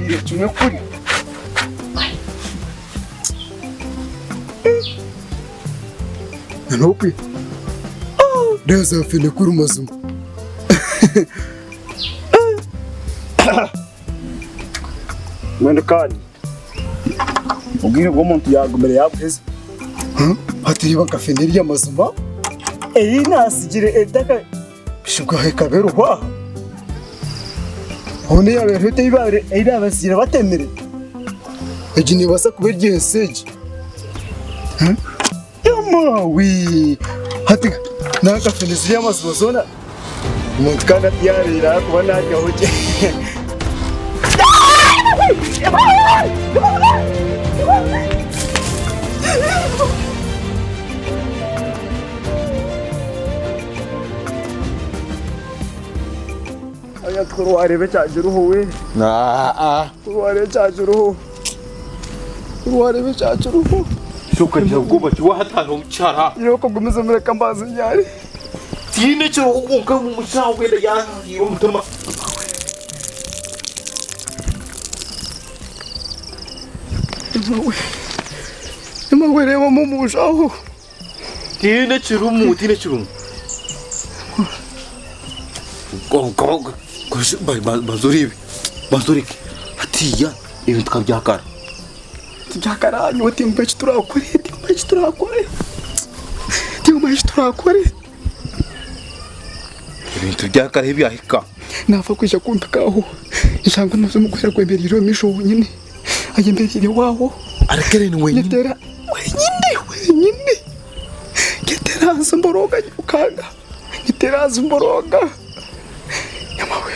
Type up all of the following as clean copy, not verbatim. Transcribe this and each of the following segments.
Mbabwire kimwe kuri. Nokwi. Neza fene kuri mazuma. Mwende kandi. Ubwire bwo muntu yagumere yabuheze. Hatiriba kafeneri y'amazuma. Nasigire edaka. Bishobwa hekabero hwa. Hone yawe hete ibare abasira batemere. Ejini basa kubera Esente. Yamawi. Hati naka fenesi y'amazuma zona. Umuntu kandi atiyarira kuba najya hoje. Aya twarebe cyajuruho we. Twarebe cyajuruho. Twarebe cyajuruho. Shuka cyaguba cyo hatanga ucara. Yoko gumiza muri kambazi nyari. Tine cyo uko mu mushawe ya yo mutama. Ema reba mu mushaho. Tine chirumu. Go. Bazuribi. Hatiya ibintu twabyakara. Tubyakara nyote mbechi turakore. Ibintu byakara ibyahika. Nafa kwisha kumpikaho. Ishangwa nazo mukwisha kwemberiro misho nyine. Ayemberire wawo. Arekere ni wenyine. Nyitera wenyine. Getera zumboroga ukaga. Getera zumboroga. Yamawe.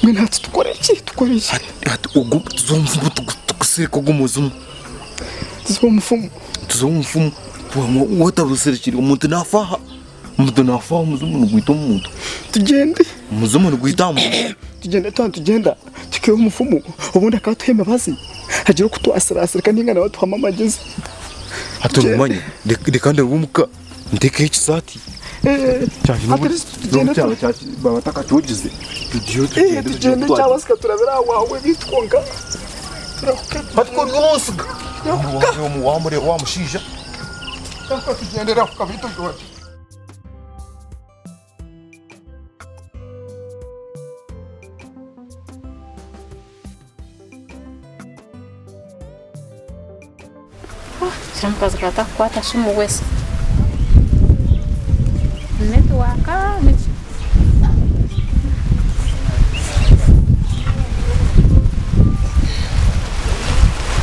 Mwe tukore iki? Ati ugu tuzomfumu tukusiriko gumuzumu. Tuzomfumu. Wota busirikiri umuntu nafaha. Muzumu nugwita umuntu. Tugende. Muzumu nugwita umuntu. Tugenda. Tukiwe umufumu. Ubundi akatuhema bazi. Hagira kutu asirasirika n'ingana batuhama amagezi. Hatumanye. Dekande rumuka. Ndeke iki sati. Cyane n'ubu babataka tugize. Tugende cyangwa se turabera wawe bitwonga. Hatko nusuga. Wa mushija. Tugendera ku kabito rwose. Champas gata kwata sumu wese. Neto waka mit.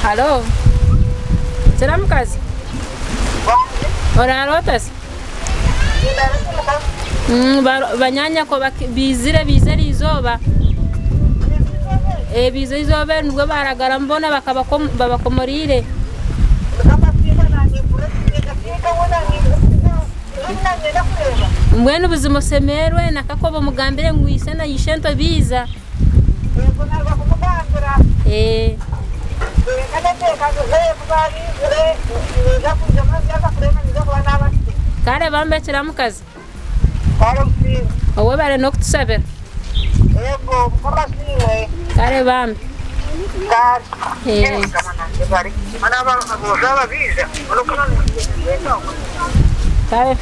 Hello. Salam kazi. Ora rotas. Banyanya ko bizire izoba. Bize izoba nubwo baragara mbona babakomorire. Mwene ubuzima semerwe nakakoba mugambire ngwise na yishento biza. Kare bambekera mukazi. Owe bare no kutusabira. Kare bambe. Kare.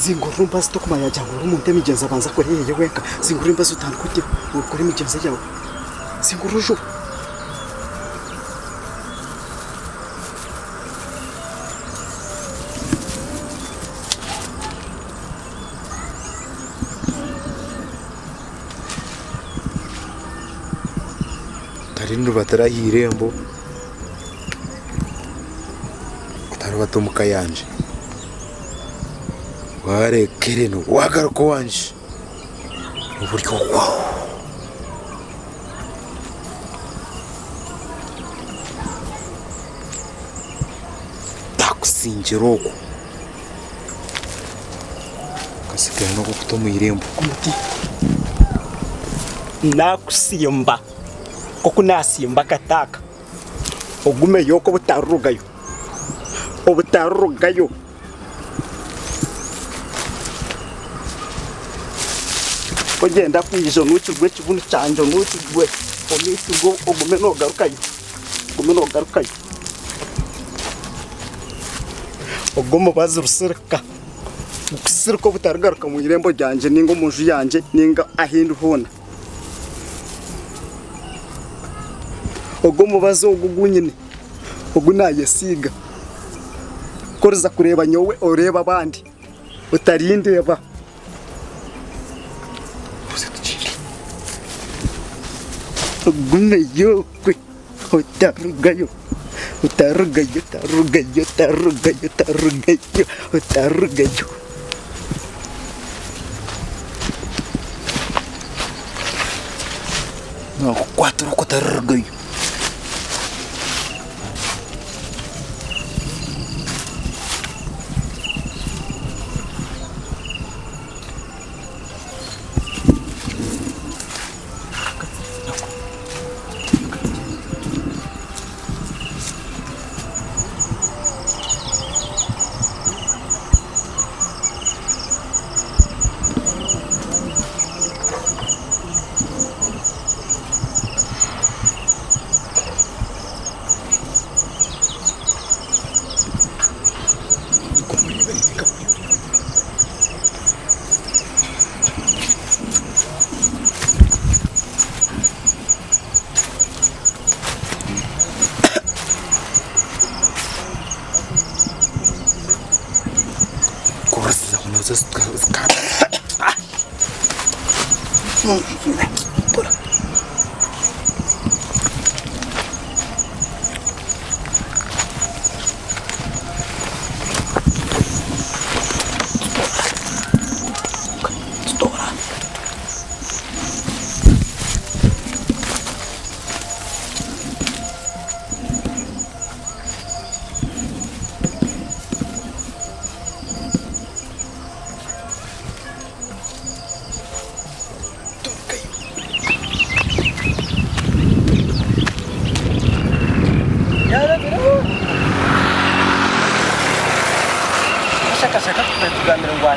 Zingurumba zitokumanya cyangwa umuntu emigenza abanza ko yeye weka zingurumba zutandukuje ukuri imigenza yawe zingurujo Tarindu batara hirembo Tarubato mukayanje Ware kereno wagaruko wanje uburyo sinjiroko kasikana no kutomu irembo nakusimba okunasimba kataka ogume yoko butarugayo obutarugayo ogenda kwijo n'ukigwe kibunu cyanjo n'ukigwe omisi ngo ogume no garukayo ogomo bazurusirka kusirko butargaruka mu irembo ryanje ningo munju yanje ninga ahindu hona ogomo bazogugunyine ogunayesiga korza kureba nyowe oreba abandi utarindeba ogume yokwe utarugayo no 4 kotargayo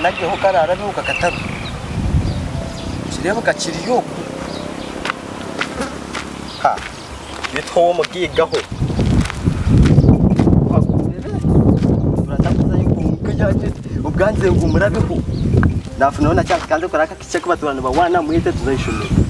nageho karara nuka kataru kireba gakiriyo ha bitwo mugigaho uratakuza yuko yaje ubwanze ngo murabeho nafuna na cyangwa kanze koraka kice kubaturana bawana muhite tuzayishumira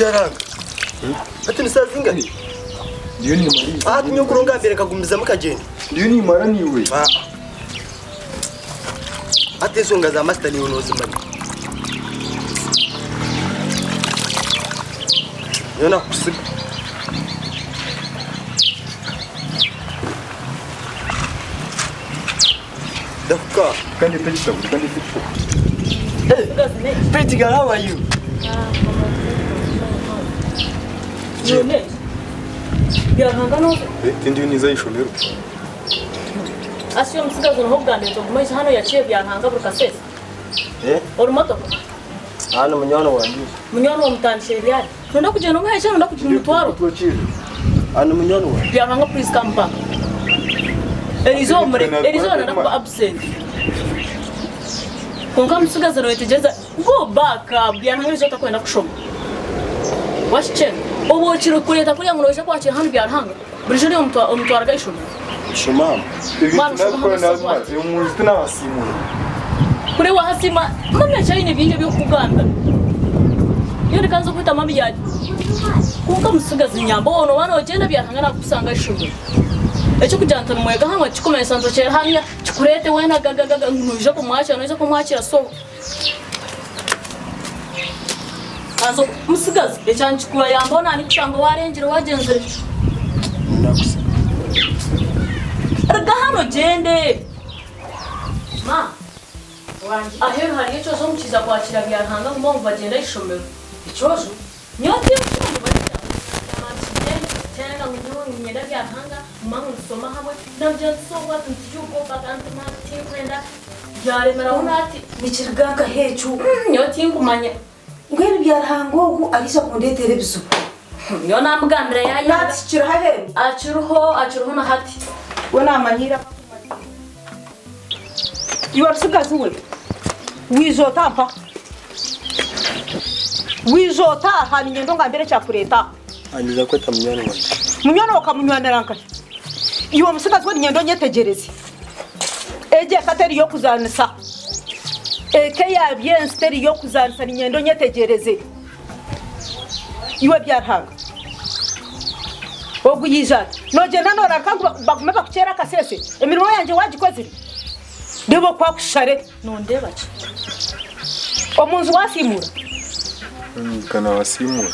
Yaranga. Ati nisazinga ni. Ndiyo ni mari. Ah tunyokuronga mbere kagumiza mukagenda. Ndiyo ni mara niwe. Ah. Ati songa za master ni unozi mari. Yona kusiga. Can you pitch them? Can you pitch them? Pretty girl, how are you? Tindi uniza ishomero. Asiyo msigazo n'ubwande zo kumaisha hano yaciye byahanga burukasese. Orumoto. Hano munyono wanjye. Munyono mutandishe byari. Nonda kugenda umwe cyane nonda kugenda umutwaro. Hano munyono wanjye. Byahanga please come back. Elizo nanda kuba absent. Konka msigazo wetegeza go back byahanga ejo takwenda kushoma. Washche. Obo chiro kuleta kuya munoje kwakira hano byahanga. Burijo ni umutwara gayishoma. Shumama. Nabikora nazumaze umuzi n'abasimura. Kuri wahasima mama cyane binge byo kuganda. Yone kanzo kwita mami yaje. Kuko musugaza inyambo ono bana ogenda byahanga nakusanga ishuri. Echo kujanta mwega hamwe chikomeye sanzo cyera hamya chikurete wena gagaga nuje ko mwakira nuje ko mwakira so. Kanzo musugaza ecyanchi kuba yambona ni kusanga warengera wagenzere. Nakusa. Hano gende ma wanjye ahero hari icyo zo mukiza kwakira byahanga ngo bagenda ishomero icozo nyote cyo bagenda cyangwa ngo nyenda byahanga mama nsoma hamwe nabyo soba ntijuko bakante mati kwenda yaremera unati nikirganga hecu nyote ngumanya ngwene byarahangogu alisa kunde televiziyo yo namugambira yayi nati kiro habe aciruho na hati wona manyira Yuwarsugazi we wizota hani nyendo ngambere cya kureta Angiza kweta munyono wanjye. munyono wakamunywanira nka Yuwa musigazi we nyendo nyetegereze eje kateri yo kuzanisa eke ya bien steri yo kuzanisa nyendo nyetegereze Yuwa byarhanga oguyijata nogenda nora kangu bagume bakukera kasese emirimo yanje wagikoze Debo kwa kushare nondeba ki omunzu wasimura Kana wasimura.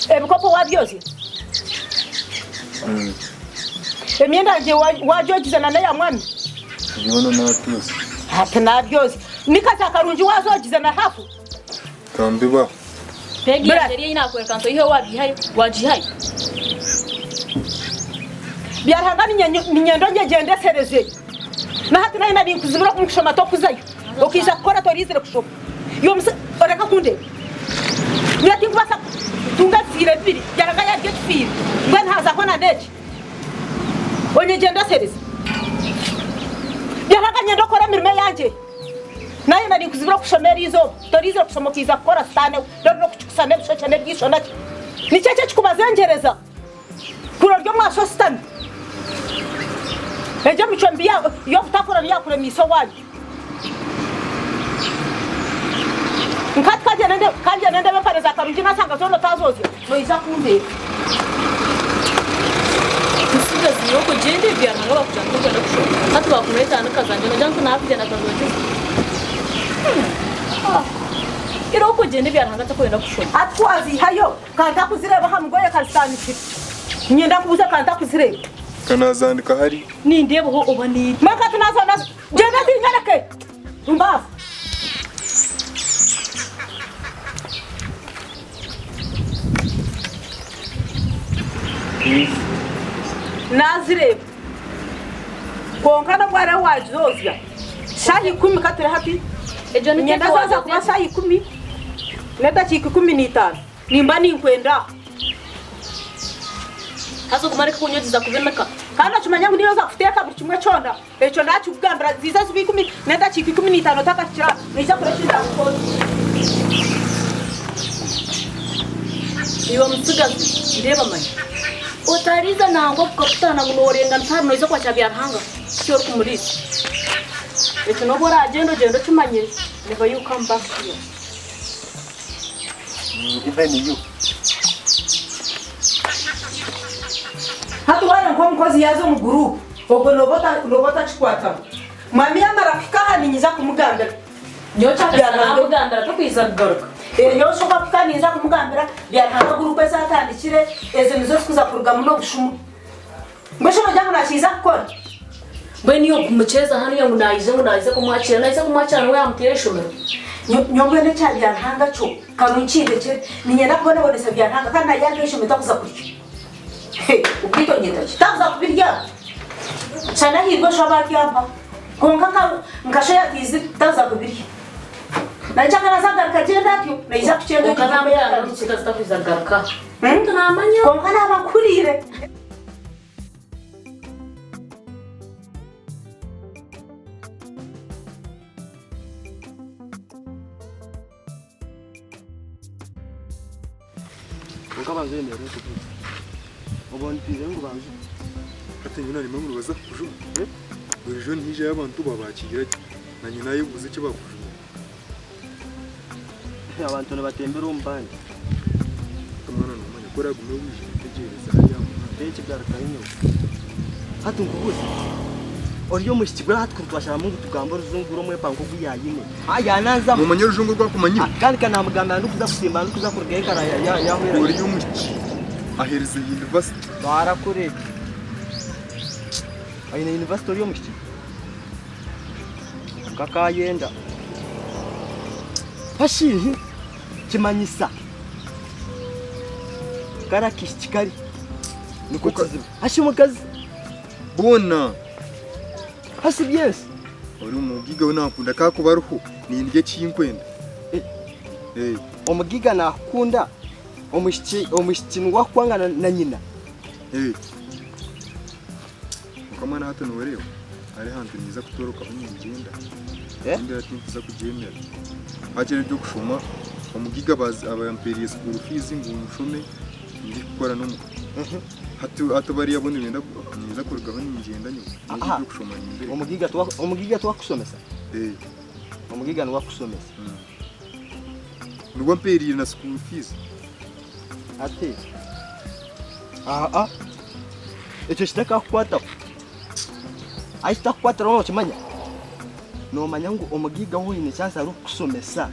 Ebikopo wabyoze Emyenda nje wajogiza na ya mwami Nyono na tuzi. Hata nabyoze nikaza karunji wazogiza na hafu Kambiba. Pegi yari inakwereka kanto ihe wajihaye byarhanga ni nyendo ngegende sereze na hati nayo nari kuzibura kumukishoma to kuzayo okiza kora to rizire kushoma yo mse oreka kunde nyati kubasa tunga sire biri byaranga ya get feel ngwen haza kona ndeki onye genda sereze byaranga nyendo kora mirime yanje nayo nari kuzibura kushomera izo to rizire kushoma kiza kora stane no kukusane bishocha ne bwisho naki ni cece kikubazengereza kuro ryo mwaso stane Eje mchambia yo kutakora ya kule miso waji. Nkati kanje nende bepare za karunji nasanga zono tazozi. No iza kunde. Musugazi yoko gende byahanga bakujana kwenda kushoma. Hatu bakumeta anakazanje no janku napije natazoje. Iroko gende byahanga takwenda kushoma. Atwazi hayo kanta kuzireba hamgoye kalsaniki. Nyenda kubuza kanta kuzireba. Kana zandika hari. Ni ndebo ho obani. Maka tunazo genda dingarake. Umba. Nazire. Konkana bwara wajozya. Sahi 10 katira hapi. Ejo ni Nyenda zaza kuba sahi 10. Neta chiki 15. Nimba ni kwenda. Haso kumarika kunyotiza kuveneka. Kana chumanya ngo niyoza kuteka buri kimwe chonda. Echo ndacu kugambira ziza zibi 10 neta chiki 15 taka kira. Niza kureshiza kukoza. Iwa musugazi ndeba manye. Otariza nango kukutana munorenga ntano izo kwa cyabyarhanga. Cyo kumurisi. Echo nobora agendo chumanye. Never you come back here. Even you. Hatu wana kwa mkozi yazo mu group. Ogo lobota chikwata. Mami amarafika hani nyiza kumugambira. Nyocha byarhanga to kwizagaruka. Yosho kapika niza kumugambira byarhanga group ezatandikire eze nizo sikuza kuruga muno bushumu. Mbesho no jangu nachiza gukora. When you kumcheza hano yangu naize kumwachira nawe amutera ishomero. Nyongwe ne cyari yahanga cyo karuncire cye ninyenda kubona bonesa byahanga kandi najya ishomero takuza kurya. Ukito nyenda takuza kubirya. Sana hirwa shabaki hapa. Konka ka nkasha yatizi takuza kubirya. Najaka nazaga kagenda atyo naiza kucyenga Kana ya n'ikika zitakuza garuka. Tunamanya konka nabakurire. Ukabanze mbere kuvuga. Ubona pire ngo banze. Atanye nari mpamvu baza kujuba. Buri jone hije y'abantu babakigira na nyina yubuze cyo bakujuba. Abantu nabatembera umbande. Kamana n'umanya kora gume wije tegereza hariya mu Benshi byarakarinyo. Hatu ngubuze. Oriyo mushikibura hatu kurwashara mungu tugamba ruzunguro mwe panko buyayine. Aya nanza mu manyero jungu rwa kumanyi. Kandi kana mugamba ndukuza kusimba ndukuza kurgeka ya hwera. Oriyo mushiki ahereze university. Barakure. Aina university oriyo mushiki. Kaka yenda. Hashihi kimanyisa. Kara kishikari. Niko kizibu. Hashimukazi. Bona Hasibyes. uri umugiga unakunda kakubaruho ni indye cyinkwenda. Omugiga nakunda omushiki wakwangana na nyina. Kamana hato nuwerewe ari hantu niza kutoroka abanyengenda. Ndera tinkuza kujemera. Hakere byo kushoma umugiga bazi abayamperiye school fees ngumushome ndi gukora no mu hatu bari yabone benda niza kurugaba n'ingenda nyuma byo kushoma imbere. Omugiga twakusomesa. Omugiga nwakusomesa. Nubwo mperiye na school fees. Ate. Icyo kitaka kukwata. Aita kukwata no kimanya. No manya ngo omugiga woyine chance ari kusomesa.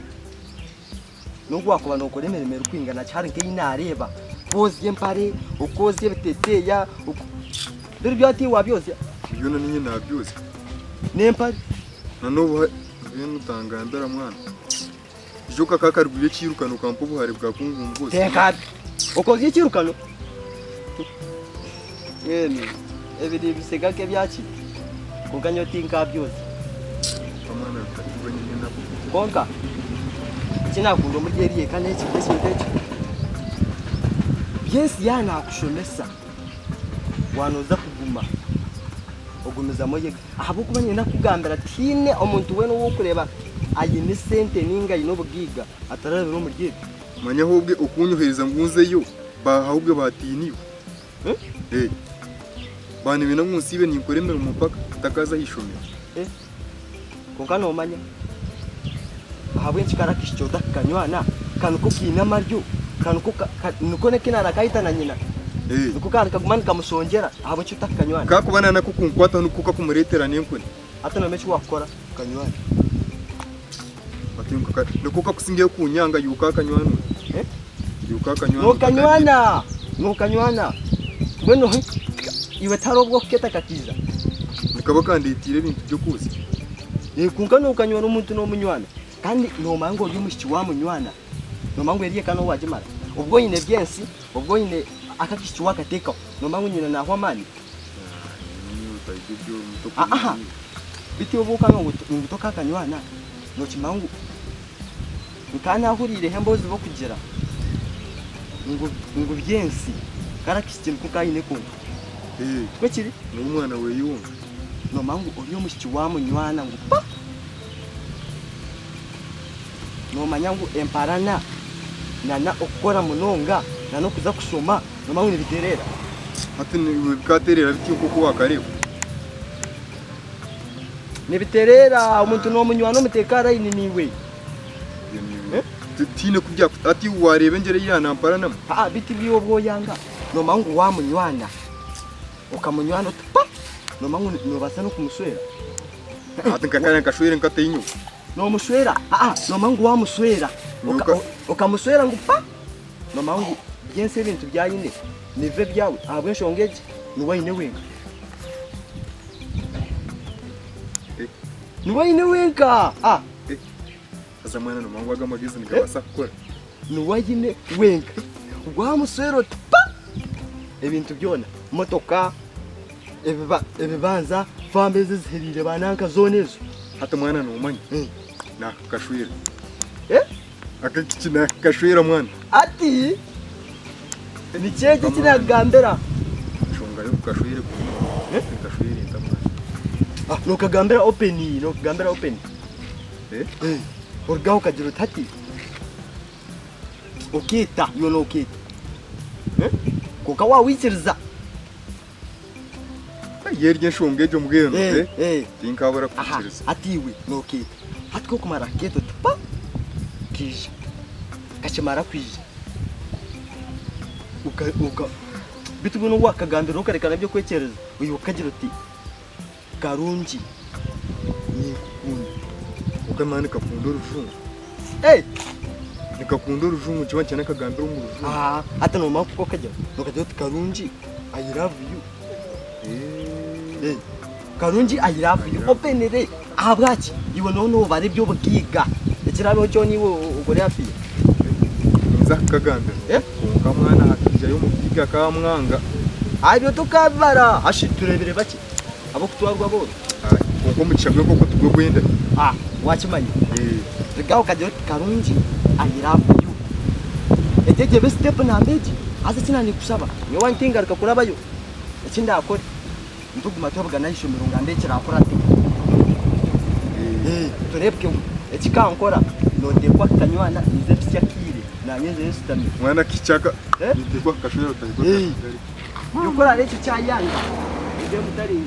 Nubwo wakuba no kuremeremera kwingana cyari nke inareba. Pozi yempare ukoze biteteya. Biri byati wabyoze. Iyo na ninye nabyoze. Nempare. Nanobu ibintu tangandara mwana. Joka kakarwiye kirukano kampo buhare bwa kungu bwose. Teka. Ukoze kirukano. Ebiri bisega ke byaki. Kuganyoti nkabyoze. Kamana katibwe nyine nabo. Konka. Kinakundo mugeriye kandi iki ndetse. Yes yana kushomesa. Wanoza kuguma. Ogumeza moye. Ahabo kubanye nakugambira tine omuntu we no wokureba ayine sente ninga inobugiga atarabiro mu gihe. Manya hobwe okunyohereza ngunzeyo bahubwe batiniwe. Bani bina munsibe nikoremera umupaka takaza hishomera. Konka no manya. Ahabo nchikara kishoda kanywana kanuko kina maryo kanuko nukone kinara kaita na nyina. Nuko karika kumanika musongera ahabo nchuta kanywana. Kakubana nako kunkwata nuko kumuretera nenkone. Ata na mechi wakora kanywana. Batinguka nuko kakusingiye kunyanga yuka kanywana. Yuka kanywana. No kanywana. Bueno iwe tarobwo keta kakiza. Nikaba kanditire ibintu byo kuzi. Kunka no kanywana umuntu no munywana. Kandi no mango y'umushiki wa munywana. No mango yariye kano wajimara. Ubwo nyine byensi, ubwo nyine akakishiki wakateka. No mango nyina na hwamani. Biti ubuka ngo ngutoka kanywana. No chimangu. Nkana hurire hembozi bo kugera. Ngo byensi. Karakishiki mukayine kuntu. Kwekiri n'umwana we yumva. No mango uriyo mushiki wa munywana ngo pa. No manyangu emparana nana okora munonga nano kuza kusoma no mangu nibiterera ati ni bikaterera biti uko wakareba nibiterera umuntu no munywano mutekara ini niwe tine kubya ati warebe ngere yana amparana biti biwo bwo yanga no mangu wa munywana ukamunywano pa no mangu no basa no kumuswera ati kakana kashwere nkateinyo no muswera no mangu wa muswera ukamuswera ngo pa no mangu yense ibintu byayine nive byawe abwe shongeje nuwayine wenga Niwaine wenka. Aza mwana no mangu agamagezi nigabasa gukora. Niwaine wenka. Wa muswero tupa. Ebintu byona motoka ebibanza fambeze zihirire bananka zonezo. Hata mwana no manyi. Na kashwira. Akakikina kashwira mwana. Ati ni cheje kinagambera. Shonga yo kashwira ku. Kashwira ndamwana. No kagambera open, no kagambera open. Urgaho kagira utati. Okita, yo no okita. Kuka wawikiriza. Yerye shongeje mugeno tinkabura kuchiriza. Atiwe no okita. Hatiko kumara keto tupa. Kije. Kachimara kwije. Uka bitu buno wakagambira ukarekana byo kwekereza. Uyu kagira uti karungi ni kukundi. Ukamana kafundo rujungu. Nikakundo rujungu chiwa cyane kagambira mu rujungu. Hata no makuko kajya. Nokajya uti karungi I love you. Karungi I love you. Openere abwachi iwe no bari byo bugiga. Ekirabe cyo niwe ugore hafi. Nza kagambira. Kunga mwana hakija yo mugiga ka mwanga. Abyo tukabara ashiturebere baki. Abo kutwarwa bo. Uko muchabwe koko tugwe gwenda. Wachimanyi. Rigaho kajya karungi I love you. Ejeje be step na mbeji. Aza kinani kusaba. Ni wantinga rikakuraba Ekinda akore. Ntuguma twabaga nayisho mirunga ndekera akora ati. Turebke ekikankora no dekwa kanywana ize psyakire na nyenze yesitami. Mwana kichaka. Ndekwa kashwera utayigota. Yukora lecho cyayanga. Ide mutari.